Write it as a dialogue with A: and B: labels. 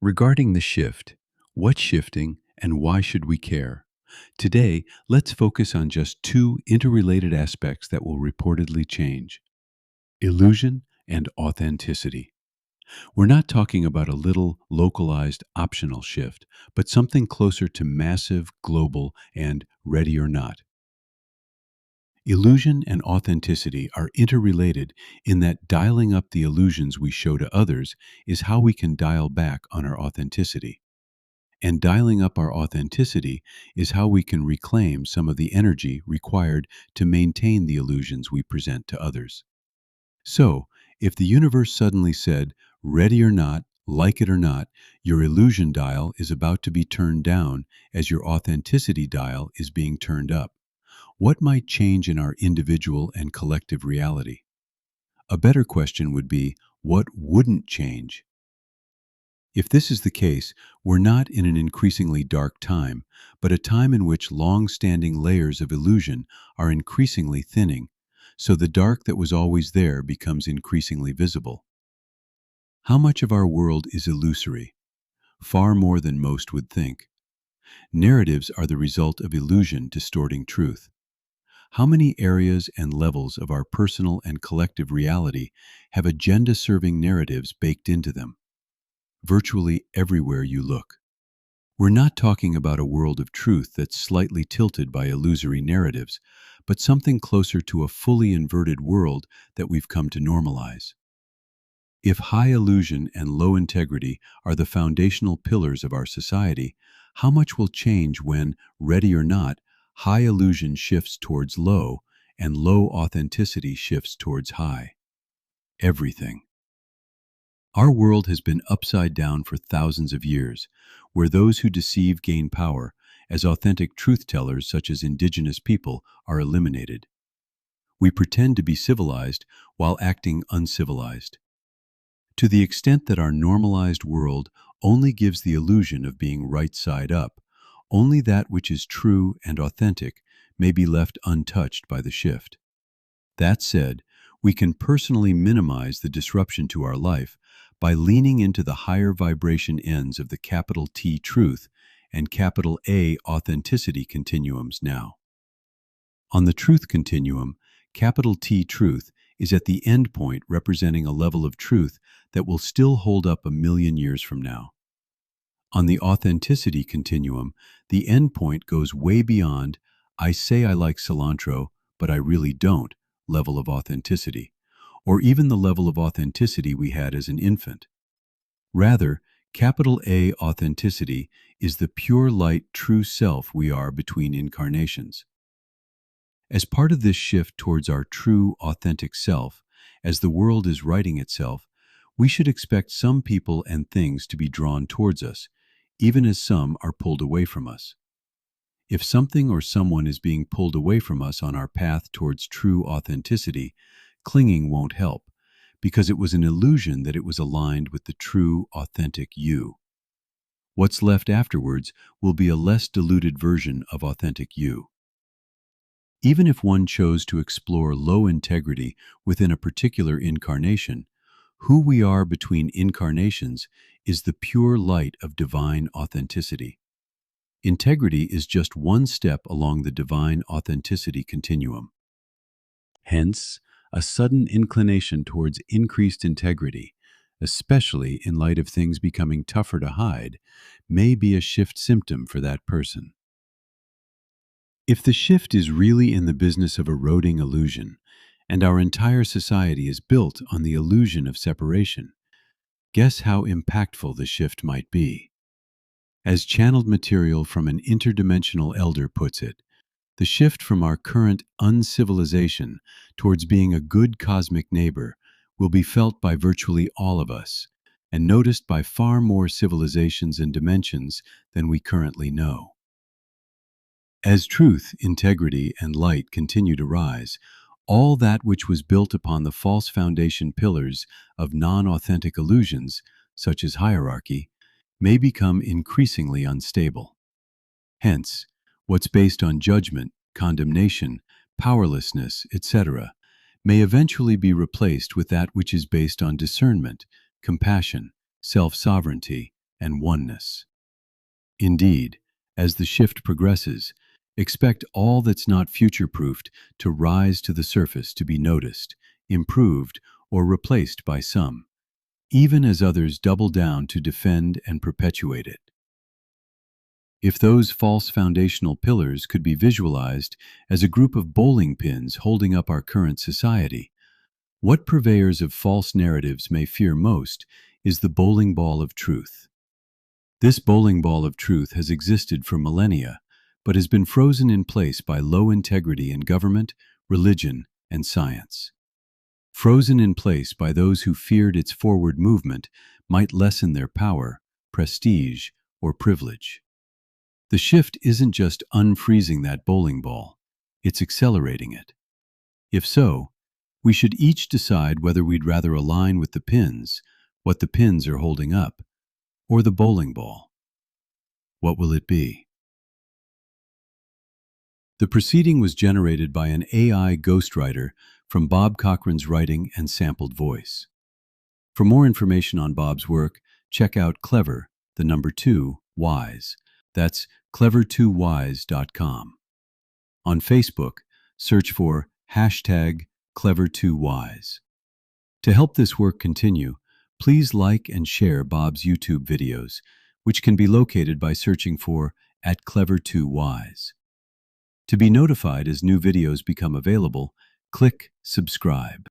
A: Regarding the shift, what's shifting and why should we care? Today, let's focus on just two interrelated aspects that will reportedly change: illusion and authenticity. We're not talking about a little localized optional shift, but something closer to massive, global, and ready or not. Illusion and authenticity are interrelated in that dialing up the illusions we show to others is how we can dial back on our authenticity. And dialing up our authenticity is how we can reclaim some of the energy required to maintain the illusions we present to others. So, if the universe suddenly said, ready or not, like it or not, your illusion dial is about to be turned down as your authenticity dial is being turned up, what might change in our individual and collective reality? A better question would be, what wouldn't change? If this is the case, we're not in an increasingly dark time, but a time in which long-standing layers of illusion are increasingly thinning, so the dark that was always there becomes increasingly visible. How much of our world is illusory? Far more than most would think. Narratives are the result of illusion distorting truth. How many areas and levels of our personal and collective reality have agenda-serving narratives baked into them? Virtually everywhere you look. We're not talking about a world of truth that's slightly tilted by illusory narratives, but something closer to a fully inverted world that we've come to normalize. If high illusion and low integrity are the foundational pillars of our society, how much will change when, ready or not, high illusion shifts towards low and low authenticity shifts towards high? Everything. Our world has been upside down for thousands of years, where those who deceive gain power, as authentic truth-tellers such as indigenous people are eliminated. We pretend to be civilized while acting uncivilized. To the extent that our normalized world only gives the illusion of being right side up, only that which is true and authentic may be left untouched by the shift. That said, we can personally minimize the disruption to our life by leaning into the higher vibration ends of the capital T truth and capital A authenticity continuums now. On the truth continuum, capital T truth is at the end point representing a level of truth that will still hold up 1,000,000 years from now. On the authenticity continuum, the end point goes way beyond "I say I like cilantro, but I really don't" level of authenticity, or even the level of authenticity we had as an infant. Rather, capital A authenticity is the pure light true self we are between incarnations. As part of this shift towards our true authentic self, as the world is writing itself, we should expect some people and things to be drawn towards us, even as some are pulled away from us. If something or someone is being pulled away from us on our path towards true authenticity, clinging won't help, because it was an illusion that it was aligned with the true, authentic you. What's left afterwards will be a less diluted version of authentic you. Even if one chose to explore low integrity within a particular incarnation, who we are between incarnations is the pure light of divine authenticity. Integrity is just one step along the divine authenticity continuum. Hence, a sudden inclination towards increased integrity, especially in light of things becoming tougher to hide, may be a shift symptom for that person. If the shift is really in the business of eroding illusion, and our entire society is built on the illusion of separation, guess how impactful the shift might be. As channeled material from an interdimensional elder puts it, the shift from our current uncivilization towards being a good cosmic neighbor will be felt by virtually all of us, and noticed by far more civilizations and dimensions than we currently know. As truth, integrity, and light continue to rise, all that which was built upon the false foundation pillars of non-authentic illusions, such as hierarchy, may become increasingly unstable. Hence, what's based on judgment, condemnation, powerlessness, etc., may eventually be replaced with that which is based on discernment, compassion, self-sovereignty, and oneness. Indeed, as the shift progresses, expect all that's not future-proofed to rise to the surface to be noticed, improved, or replaced by some, even as others double down to defend and perpetuate it. If those false foundational pillars could be visualized as a group of bowling pins holding up our current society, what purveyors of false narratives may fear most is the bowling ball of truth. This bowling ball of truth has existed for millennia, but has been frozen in place by low integrity in government, religion, and science. Frozen in place by those who feared its forward movement might lessen their power, prestige, or privilege. The shift isn't just unfreezing that bowling ball, it's accelerating it. If so, we should each decide whether we'd rather align with the pins, what the pins are holding up, or the bowling ball. What will it be? The proceeding was generated by an AI ghostwriter from Bob Cochran's writing and sampled voice. For more information on Bob's work, check out Clever, the number 2, Wise. That's clever2wise.com. On Facebook, search for #Clever2Wise. To help this work continue, please like and share Bob's YouTube videos, which can be located by searching for @Clever2Wise. To be notified as new videos become available, click subscribe.